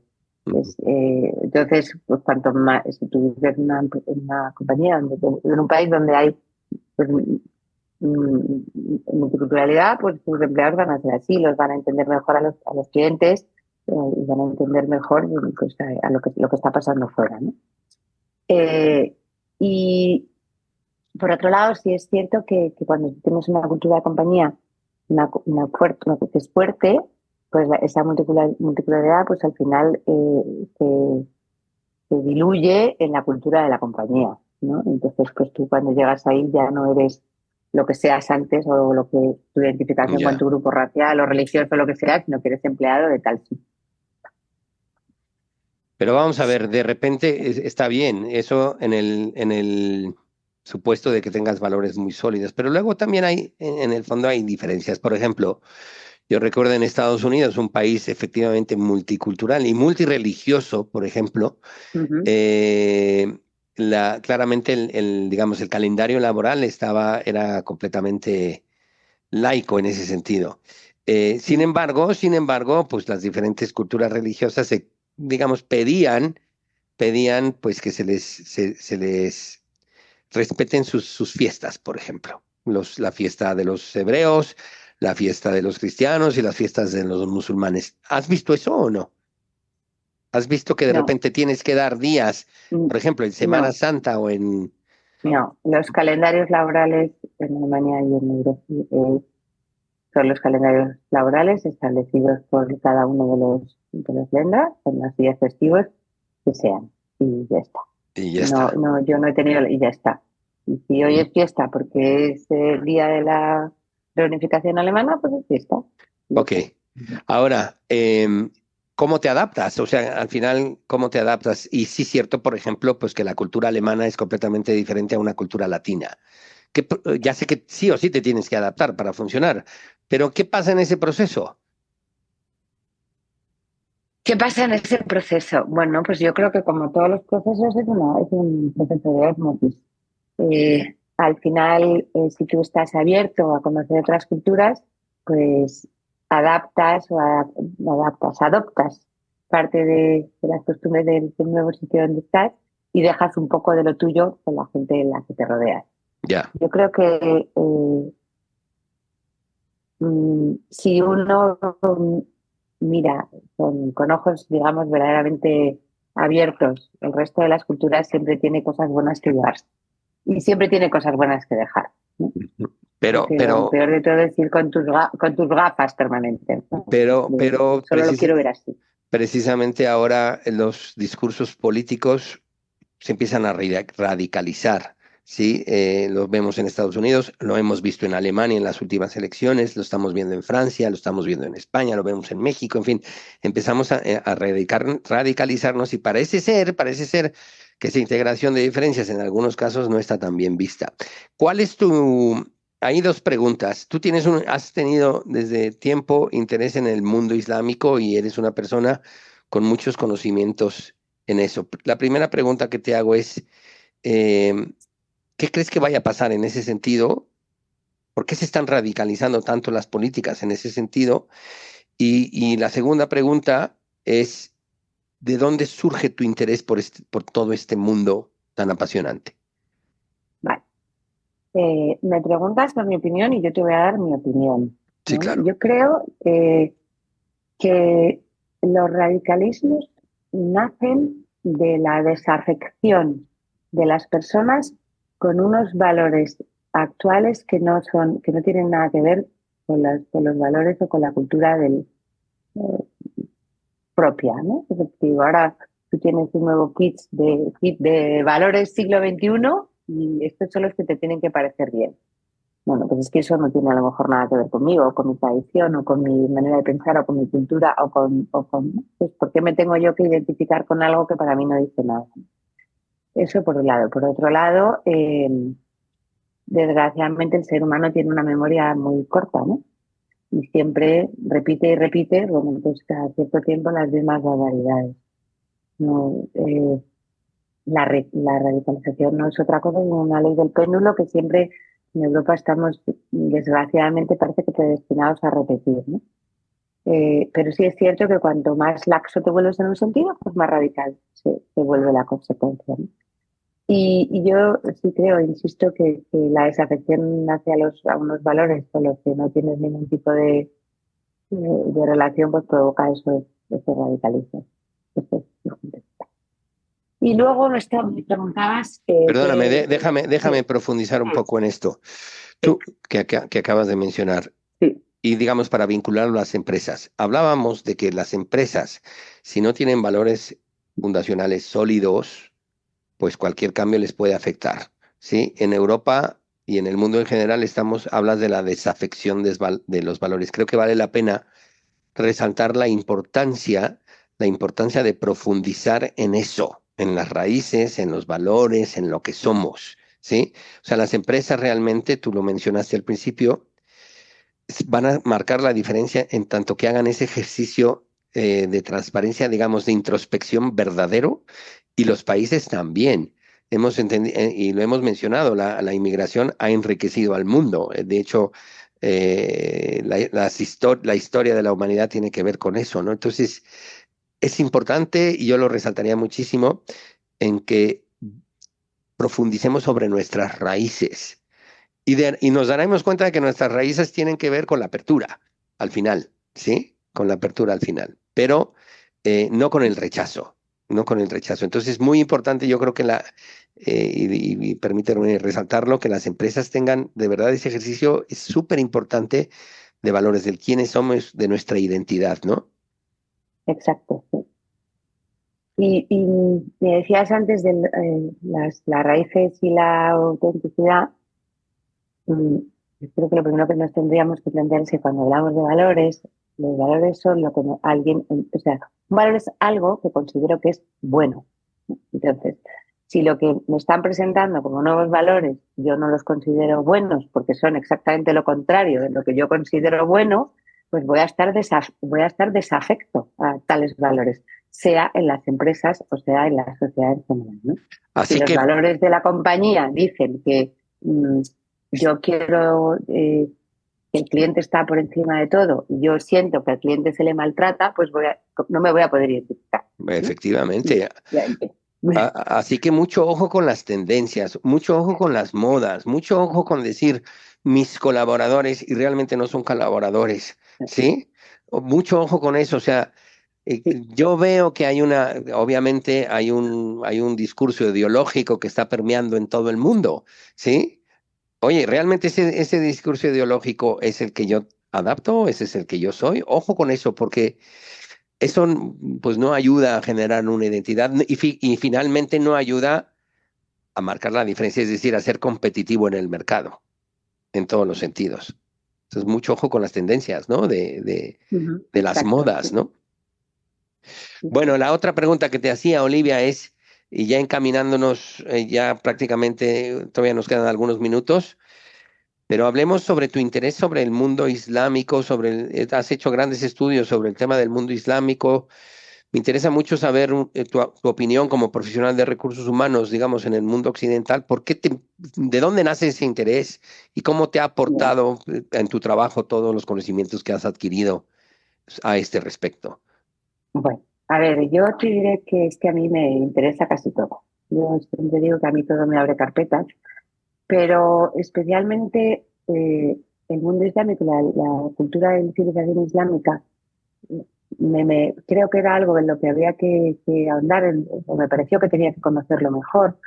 Entonces, pues cuanto más, si tú vives en una compañía, en un país donde hay pues, multiculturalidad, pues sus empleados van a ser así, los van a entender mejor a los clientes y van a entender mejor pues, a lo que está pasando fuera, ¿no? Eh, y por otro lado, sí es cierto que cuando tienes una cultura de compañía una que es fuerte, pues esa multiculturalidad pues al final se diluye en la cultura de la compañía, ¿no? Entonces, pues tú cuando llegas ahí ya no eres lo que seas antes o lo que tu identificación con Ya. tu grupo racial o religioso o lo que sea, sino que eres empleado de tal sitio. Pero vamos a ver, de repente está bien, eso en el supuesto de que tengas valores muy sólidos, pero luego también hay, en el fondo hay diferencias. Por ejemplo, yo recuerdo en Estados Unidos, un país efectivamente multicultural y multireligioso, por ejemplo, Uh-huh. eh, claramente digamos, el calendario laboral era completamente laico en ese sentido. Sin embargo, pues las diferentes culturas religiosas digamos, pedían pues que se les respeten sus fiestas, por ejemplo. La fiesta de los hebreos, la fiesta de los cristianos y las fiestas de los musulmanes. ¿Has visto eso o no? ¿Has visto que de No, repente tienes que dar días, por ejemplo, en Semana no, Santa o en... no. Los calendarios laborales en Alemania y en Europa son los calendarios laborales establecidos por cada uno de los lendas, con los días festivos que sean, y ya está. Y ya No, está. no, yo no he tenido, y ya está. Y si hoy es fiesta porque es el día de la reunificación alemana, pues es fiesta. Y ya Ok. está. Ahora, ¿cómo te adaptas? O sea, al final, ¿cómo te adaptas? Y sí, cierto, por ejemplo, pues que la cultura alemana es completamente diferente a una cultura latina. Ya sé que sí o sí te tienes que adaptar para funcionar, pero ¿qué pasa en ese proceso? ¿Qué pasa en ese proceso? Bueno, pues yo creo que como todos los procesos es un proceso de osmosis. Al final, si tú estás abierto a conocer otras culturas, pues adoptas parte de las costumbres del nuevo sitio donde estás y dejas un poco de lo tuyo con la gente en la que te rodeas. Ya, Yo creo que si uno mira con ojos, digamos, verdaderamente abiertos, el resto de las culturas siempre tiene cosas buenas que llevar y siempre tiene cosas buenas que dejar, ¿no? pero, Porque lo pero, peor de todo es ir con tus gafas permanentes, ¿no? pero, De, pero solo lo quiero ver así. precisamente ahora los discursos políticos se empiezan a radicalizar, ¿sí? Lo vemos en Estados Unidos, lo hemos visto en Alemania en las últimas elecciones, lo estamos viendo en Francia, lo estamos viendo en España, lo vemos en México, en fin, empezamos a radicalizarnos y parece ser que esa integración de diferencias en algunos casos no está tan bien vista. ¿Cuál es tu... Hay dos preguntas. Tú has tenido desde tiempo interés en el mundo islámico y eres una persona con muchos conocimientos en eso. La primera pregunta que te hago es, eh, ¿qué crees que vaya a pasar en ese sentido? ¿Por qué se están radicalizando tanto las políticas en ese sentido? Y la segunda pregunta es, ¿de dónde surge tu interés por todo este mundo tan apasionante? Vale. Me preguntas por mi opinión y yo te voy a dar mi opinión, Sí, ¿no? claro. Yo creo que los radicalismos nacen de la desafección de las personas con unos valores actuales que no tienen nada que ver con los valores o con la cultura propia, ¿no? Es decir, ahora tú tienes un nuevo kit de valores siglo XXI y estos son los que te tienen que parecer bien. Bueno, pues es que eso no tiene a lo mejor nada que ver conmigo, o con mi tradición, o con mi manera de pensar, o con mi cultura, pues, ¿por qué me tengo yo que identificar con algo que para mí no dice nada? Eso por un lado. Por otro lado, desgraciadamente el ser humano tiene una memoria muy corta, ¿no? Y siempre repite y repite, bueno, pues cada cierto tiempo las mismas barbaridades. No, la radicalización no es otra cosa que una ley del péndulo que siempre en Europa estamos, desgraciadamente, parece que predestinados a repetir, ¿no? Pero sí es cierto que cuanto más laxo te vuelves en un sentido, pues más radical se vuelve la consecuencia, ¿no? Y yo sí creo, insisto, que la desafección hacia a unos valores con los que no tienes ningún tipo de relación, pues provoca ese radicalismo. Eso es. Y luego me preguntabas Perdóname, que déjame profundizar un poco en esto. Tú, que acabas de mencionar, sí, y digamos para vincularlo a las empresas, hablábamos de que las empresas, si no tienen valores fundacionales sólidos, pues cualquier cambio les puede afectar, ¿sí? En Europa y en el mundo en general hablas de la desafección de los valores. Creo que vale la pena resaltar la importancia de profundizar en eso, en las raíces, en los valores, en lo que somos, ¿sí? O sea, las empresas realmente, tú lo mencionaste al principio, van a marcar la diferencia en tanto que hagan ese ejercicio de transparencia, digamos, de introspección verdadero, y los países también. Hemos entendido, y lo hemos mencionado, la inmigración ha enriquecido al mundo. De hecho, la historia de la humanidad tiene que ver con eso, ¿no? Entonces, es importante, y yo lo resaltaría muchísimo, en que profundicemos sobre nuestras raíces y nos daremos cuenta de que nuestras raíces tienen que ver con la apertura al final, ¿sí? Con la apertura al final, pero no con el rechazo, no con el rechazo. Entonces, muy importante, yo creo que y permíteme resaltarlo, que las empresas tengan de verdad ese ejercicio es súper importante de valores, del quiénes somos, de nuestra identidad, ¿no? exacto. Sí. Y me decías antes de las raíces y la autenticidad. Mm, yo creo que lo primero que nos tendríamos que plantear es que cuando hablamos de valores, los valores son lo que alguien, o sea, un valor es algo que considero que es bueno. Entonces, si lo que me están presentando como nuevos valores yo no los considero buenos porque son exactamente lo contrario de lo que yo considero bueno, pues voy a estar desafecto a tales valores, sea en las empresas o sea en la sociedad en general, ¿no? Si Así los que, valores de la compañía dicen que yo quiero que el cliente está por encima de todo y yo siento que al cliente se le maltrata, pues no me voy a poder identificar, ¿no? efectivamente, Bueno, así que mucho ojo con las tendencias, mucho ojo con las modas, mucho ojo con decir mis colaboradores y realmente no son colaboradores, ¿sí? Mucho ojo con eso, o sea, yo veo que obviamente hay un discurso ideológico que está permeando en todo el mundo, ¿sí? Oye, ¿realmente ese discurso ideológico es el que yo adapto? ¿Ese es el que yo soy? Ojo con eso, porque eso pues no ayuda a generar una identidad y finalmente no ayuda a marcar la diferencia, es decir, a ser competitivo en el mercado, en todos los sentidos. Entonces, mucho ojo con las tendencias, ¿no? De las exacto, modas, sí, ¿no? sí, Bueno, sí. la otra pregunta que te hacía, Olivia, y ya encaminándonos, ya prácticamente, todavía nos quedan algunos minutos, pero hablemos sobre tu interés sobre el mundo islámico, has hecho grandes estudios sobre el tema del mundo islámico. Me interesa mucho saber tu opinión como profesional de recursos humanos, digamos, en el mundo occidental. ¿De dónde nace ese interés y cómo te ha Bien. aportado en tu trabajo todos los conocimientos que has adquirido a este respecto? Bueno, a ver, yo te diré que es que a mí me interesa casi todo. Yo siempre digo que a mí todo me abre carpetas, pero especialmente el mundo islámico, la cultura de la civilización islámica, creo que era algo en lo que había que ahondar, o me pareció que tenía que conocerlo mejor,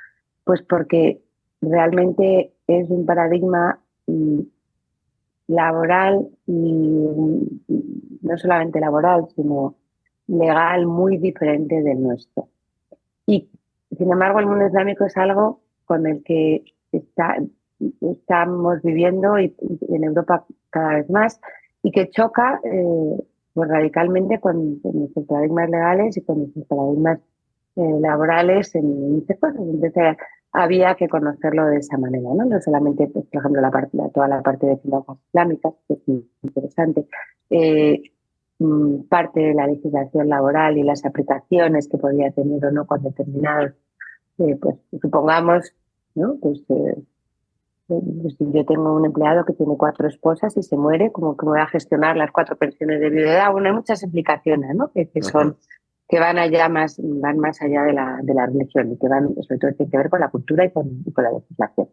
pues porque realmente es un paradigma laboral y no solamente laboral, sino legal muy diferente del nuestro. Y sin embargo, el mundo islámico es algo con el que estamos viviendo y en Europa cada vez más y que choca pues radicalmente con nuestros paradigmas legales y con nuestros paradigmas laborales en muchas cosas. Entonces había que conocerlo de esa manera, ¿no? No solamente, pues, por ejemplo, toda la parte de finanzas islámicas, que es muy interesante, eh, parte de la legislación laboral y las aplicaciones que podía tener o no con determinados, pues supongamos, ¿no? Pues si yo tengo un empleado que tiene 4 esposas y se muere, ¿cómo voy a gestionar las 4 pensiones de viudedad? Bueno, hay muchas implicaciones, ¿no? Que Ajá. son, que van más allá de la religión y que van, sobre todo, tienen que ver con la cultura y con la legislación.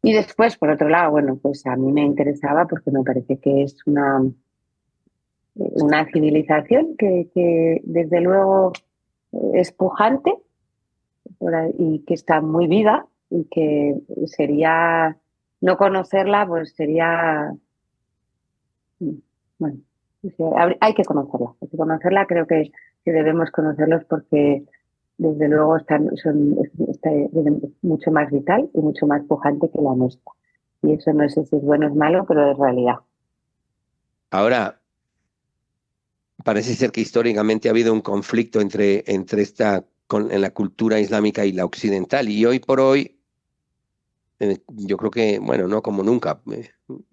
Y después, por otro lado, bueno, pues a mí me interesaba porque me parece que es una civilización que desde luego es pujante y que está muy viva y que sería, no conocerla, pues sería, bueno, o sea, hay que conocerla, creo que debemos conocerlos porque desde luego es mucho más vital y mucho más pujante que la nuestra. Y eso no sé si es bueno o es malo, pero es realidad. Ahora, parece ser que históricamente ha habido un conflicto entre en la cultura islámica y la occidental, y hoy por hoy, yo creo que, bueno, no como nunca,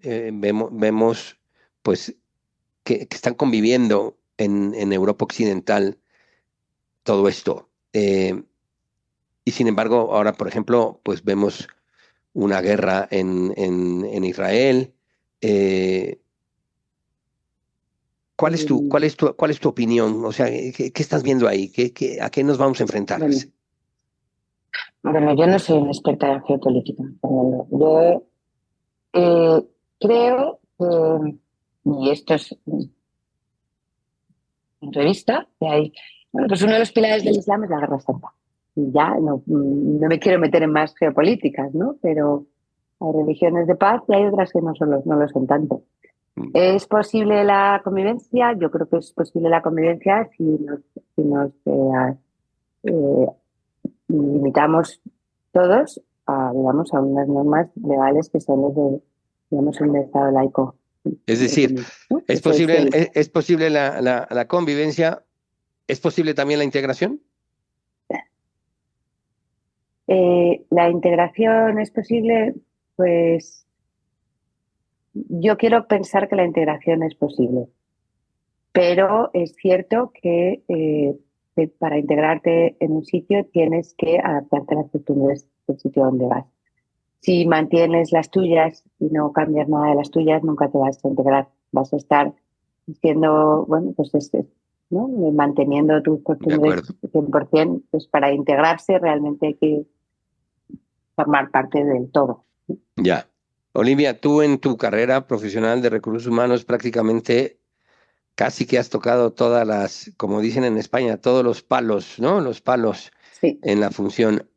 vemos pues que están conviviendo en Europa Occidental todo esto. Y sin embargo, ahora, por ejemplo, pues vemos una guerra en Israel. Eh, Y, cuál es tu opinión? O sea, qué estás viendo ahí? A qué nos vamos a enfrentar? bueno, bueno, yo no soy una experta en geopolítica, Fernando. Yo creo que, y esto es punto de vista, que hay, bueno, pues uno de los pilares del Islam es la guerra santa. Y ya no me quiero meter en más geopolíticas, ¿no? Pero hay religiones de paz y hay otras que no lo son tanto. ¿Es posible la convivencia? Yo creo que es posible la convivencia si nos eh, limitamos todos a, digamos, a unas normas legales que son las de, digamos, un Estado laico, Es entre decir, comillas, ¿no? Eso es el, es posible la convivencia, es posible también la integración. la integración es posible, pues yo quiero pensar que la integración es posible, pero es cierto que para integrarte en un sitio tienes que adaptarte a las costumbres del sitio donde vas. Si mantienes las tuyas y no cambias nada de las tuyas, nunca te vas a integrar. Vas a estar siendo, bueno, pues ¿no? Manteniendo tus De costumbres acuerdo. 100%, pues para integrarse realmente hay que formar parte del todo. Ya. Olivia, tú en tu carrera profesional de recursos humanos prácticamente casi que has tocado todas como dicen en España, todos los palos, ¿no? Los palos Sí. en la función.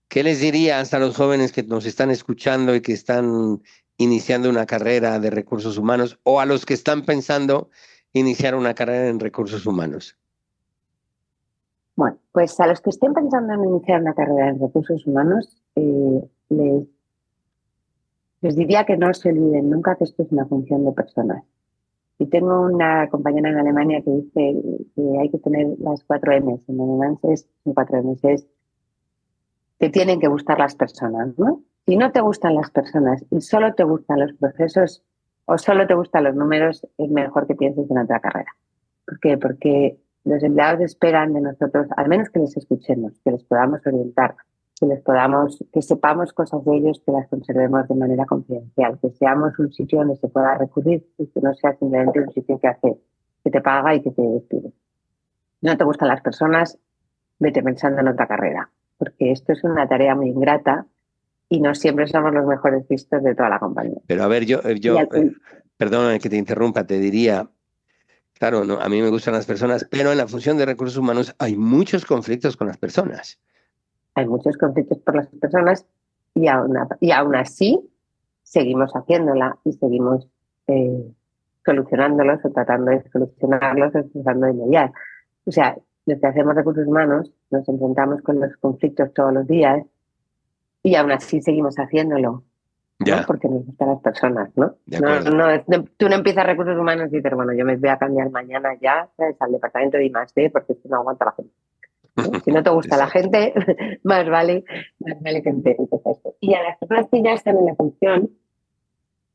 ¿Qué les dirías a los jóvenes que nos están escuchando y que están iniciando una carrera de recursos humanos o a los que están pensando iniciar una carrera en recursos humanos? Bueno, pues a los que estén pensando en iniciar una carrera en recursos humanos, les diría que no se olviden nunca que esto es una función de personas. Y tengo una compañera en Alemania que dice que hay que tener las 4 M's. En alemán son 4 M's, es te tienen que gustar las personas, ¿no? Si no te gustan las personas y solo te gustan los procesos o solo te gustan los números, es mejor que pienses en otra carrera. ¿Por qué? Porque los empleados esperan de nosotros, al menos que les escuchemos, que les podamos orientar, que sepamos cosas de ellos, que las conservemos de manera confidencial, que seamos un sitio donde se pueda recurrir y que no sea simplemente un sitio que te paga y que te despide. No te gustan las personas, vete pensando en otra carrera, porque esto es una tarea muy ingrata y no siempre somos los mejores vistos de toda la compañía. Pero a ver, Y al, perdóname que te interrumpa, te diría, Claro, no, a mí me gustan las personas, pero en la función de recursos humanos hay muchos conflictos con las personas. Hay muchos conflictos por las personas y aún así seguimos haciéndola y seguimos eh, solucionándolos o tratando de solucionarlos o tratando de mediar. O sea, los que hacemos recursos humanos nos enfrentamos con los conflictos todos los días y aún así seguimos haciéndolo, ¿no? Ya, Porque nos gustan las personas, ¿no? de No, acuerdo. no, tú no empiezas recursos humanos y dices, bueno, yo me voy a cambiar mañana ya, ¿sabes? Al departamento de I+D porque esto no aguanta la gente, ¿no? Si no te gusta la Exacto. gente, más vale que empieces esto. Y a las personas que ya están en la función,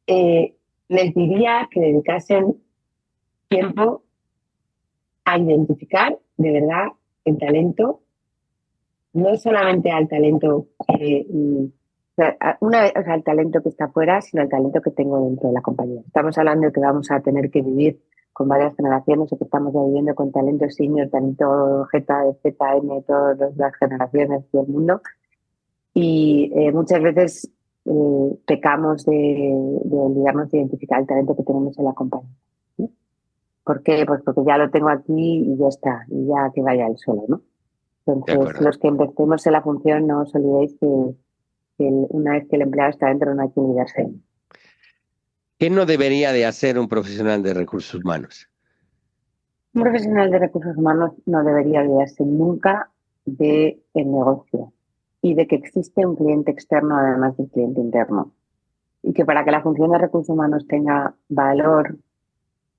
eh, les diría que dedicasen tiempo a identificar de verdad el talento, no solamente al talento o sea, el talento que está afuera, sino el talento que tengo dentro de la compañía. Estamos hablando de que vamos a tener que vivir con varias generaciones o que estamos ya viviendo con talento senior, talento Z, ZM, todas las generaciones del mundo. Y muchas veces pecamos de olvidarnos de identificar el talento que tenemos en la compañía. ¿Sí? ¿Por qué? Pues porque ya lo tengo aquí y ya está, y ya que vaya él solo, ¿no? De Entonces, acuerdo. los que empecemos en la función, no os olvidéis que una vez que el empleado está dentro, no hay que olvidarse. ¿Qué no debería de hacer un profesional de recursos humanos? Un profesional de recursos humanos no debería olvidarse nunca del negocio y de que existe un cliente externo además del cliente interno. Y que para que la función de recursos humanos tenga valor,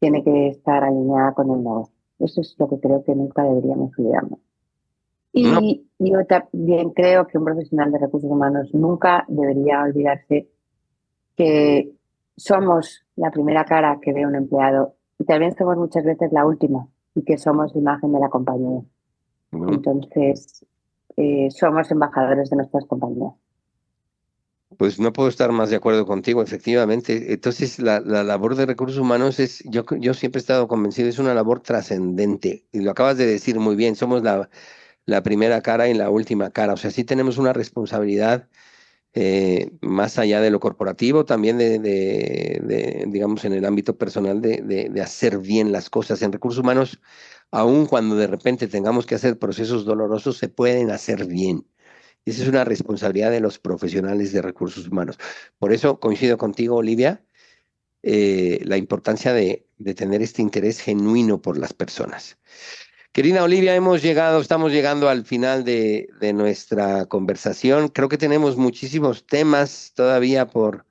tiene que estar alineada con el negocio. Eso es lo que creo que nunca deberíamos olvidarnos. No, Y yo también creo que un profesional de recursos humanos nunca debería olvidarse que somos la primera cara que ve un empleado y también somos muchas veces la última y que somos la imagen de la compañía. mm, Entonces, somos embajadores de nuestras compañías. pues no puedo estar más de acuerdo contigo, efectivamente. Entonces, la labor de recursos humanos es, yo siempre he estado convencido, es una labor trascendente. Y lo acabas de decir muy bien, somos la primera cara y la última cara. O sea, sí tenemos una responsabilidad más allá de lo corporativo, también digamos, en el ámbito personal de hacer bien las cosas. En recursos humanos, aun cuando de repente tengamos que hacer procesos dolorosos, se pueden hacer bien. Esa es una responsabilidad de los profesionales de recursos humanos. Por eso coincido contigo, Olivia, la importancia de tener este interés genuino por las personas. Querida Olivia, estamos llegando al final de nuestra conversación. Creo que tenemos muchísimos temas todavía por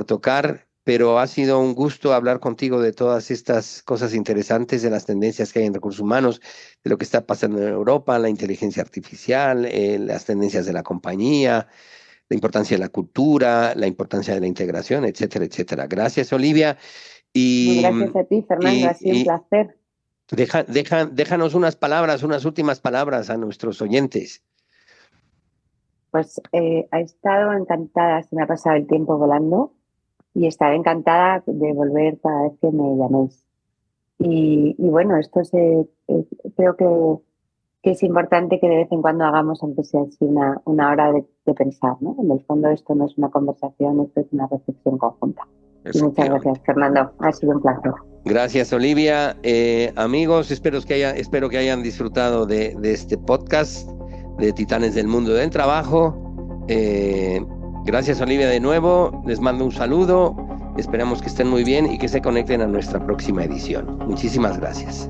tocar, pero ha sido un gusto hablar contigo de todas estas cosas interesantes, de las tendencias que hay en recursos humanos, de lo que está pasando en Europa, la inteligencia artificial, las tendencias de la compañía, la importancia de la cultura, la importancia de la integración, etcétera, etcétera. Gracias, Olivia. Y, Gracias a ti, Fernando. Ha sido un y, placer. déjanos unas palabras, unas últimas palabras a nuestros oyentes. Pues he estado encantada, se me ha pasado el tiempo volando y estaré encantada de volver cada vez que me llaméis. Y bueno, creo que es importante que de vez en cuando hagamos, aunque sea así, una hora de pensar, ¿no? En el fondo esto no es una conversación, esto es una reflexión conjunta. Y muchas Efectivamente. gracias, Fernando. Ha sido un placer. Gracias, Olivia. Amigos, espero que hayan disfrutado de este podcast de Titanes del Mundo del Trabajo. Gracias, Olivia, de nuevo. Les mando un saludo. Esperamos que estén muy bien y que se conecten a nuestra próxima edición. Muchísimas gracias.